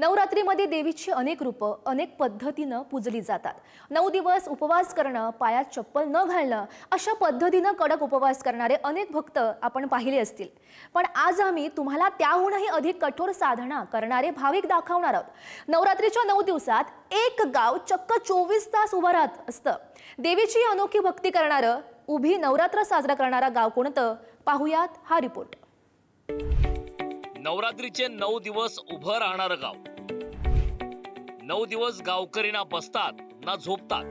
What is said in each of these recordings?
नवरात्रीमध्ये देवीची अनेक रूपं अनेक पद्धतीनं पूजली जातात। 9 दिवस उपवास करणं, पायात चप्पल न घालणं अशा पद्धतीनं कडक उपवास करणारे अनेक भक्त आपण पाहिले असतील। पण आज आम्ही तुम्हाला त्याहूनही अधिक कठोर साधना करणारे भाविक दाखवणार आहोत। नवरात्रीच्या 9 दिवसात एक गाव चक्क 24 तास उभं राहत असतं। देवीची अनोखी भक्ती करणारं, उभी नवरात्र साजरा करणारा गाव कोणतं पाहुयात हा रिपोर्ट। नवरात्रीचे 9 दिवस उभं राहणारं गाव। 9 दिवस गावकरी ना बसतात ना झोपतात।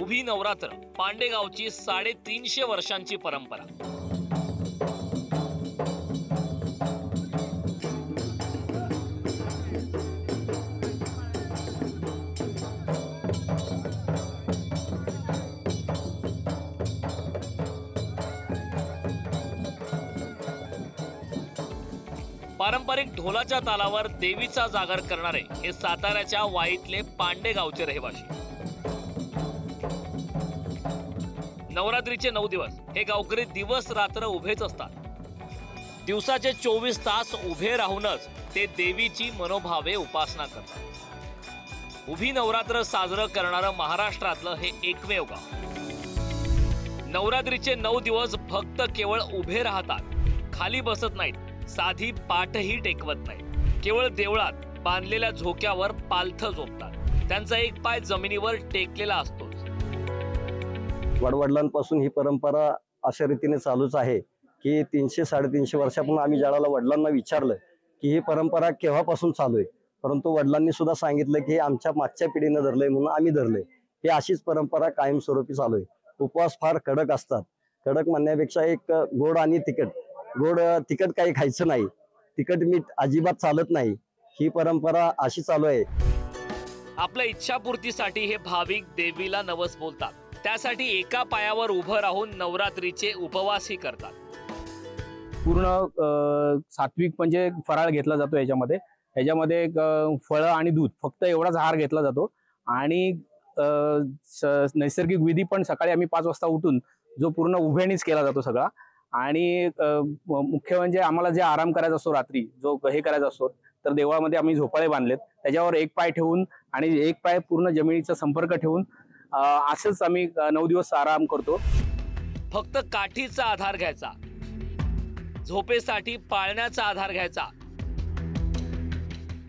उभी नवरात्र पांडेगावची 350 वर्षांची परंपरा। पारंपरिक ढोलाच्या तालावर देवीचा जागर करणारे हे साताऱ्याच्या वाईतले पांडेगावचे रहिवासी। नवरात्रीचे 9 दिवस हे गावकरी दिवस रात्र उभेच असतात। दिवसाचे 24 तास उभे राहूनच ते देवीची मनोभावे उपासना करतात। उभी नवरात्र साजरं करणारं महाराष्ट्रातलं हे एकमेव गाव। नवरात्रीचे 9 दिवस भक्त केवळ उभे राहतात, खाली बसत नाहीत, साधी पाठही टेकवत नाही। केवळ देवळात बांधलेल्या झोक्यावर पालथ झोपतात। त्यांचा एक पाय जमिनीवर टेकलेला असतो। वडवडिलांपासून ही परंपरा अशा रीतीने चालूच आहे की 300-350 वर्षापूर्वी आम्ही ज्याला वडिलांना विचारलं की ही परंपरा केव्हापासून चालू आहे, परंतु वडिलांनी सुद्धा सांगितलं की आमच्या मागच्या पिढीने धरलंय म्हणून आम्ही धरलंय। ही अशीच परंपरा कायमस्वरूपी चालू आहे। उपवास फार कडक असतात। कडक म्हणण्यापेक्षा एक गोड आणि तिखट, गोड तिखट काही खायचं नाही, तिखट मीठ अजिबात चालत नाही। ही परंपरा अशी चालू आहे। आपल्या इच्छापूर्तीसाठी हे भाविक देवीला नवस बोलतात। त्यासाठी एका पायावर उभं राहून नवरात्रीचे उपवासही करतात। पूर्ण सात्विक म्हणजे फराळ घेतला जातो। ह्याच्यामध्ये फळं आणि दूध फक्त एवढाच आहार घेतला जातो। आणि नैसर्गिक विधी पण सकाळी आम्ही 5 वाजता उठून जो पूर्ण उभ्यानीच केला जातो सगळा। आणि मुख्य म्हणजे आम्हाला जे आराम करायचा असतो रात्री, जो हे करायचा असतो, तर देवळामध्ये आम्ही झोपाळे बांधलेत, त्याच्यावर एक पाय ठेवून आणि एक पाय पूर्ण जमिनीचा संपर्क ठेवून असंच आम्ही 9 दिवस आराम करतो। फक्त काठीचा आधार घ्यायचा, झोपेसाठी पाळण्याचा आधार घ्यायचा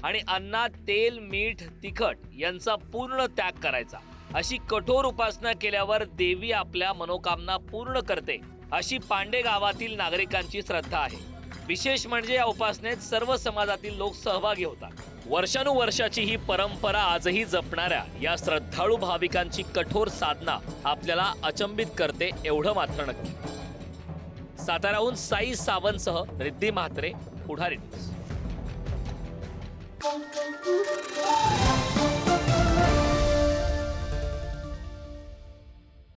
आणि अन्नात तेल, मीठ, तिखट यांचा पूर्ण त्याग करायचा। अशी कठोर उपासना केल्यावर देवी आपल्या मनोकामना पूर्ण करते, अशी पांडे गावातील नागरिकांची श्रद्धा आहे। विशेष म्हणजे या उपासनेत सर्व समाजातील लोक सहभागी होतात। वर्षानुवर्षाची ही परंपरा आजही जपणाऱ्या या श्रद्धाळू भाविकांची कठोर साधना आपल्याला अचंबित करते, एवढं मात्र नक्की। साताऱ्याहून साई सावंतसह रिद्धी म्हात्रे, पुढारी न्यूज।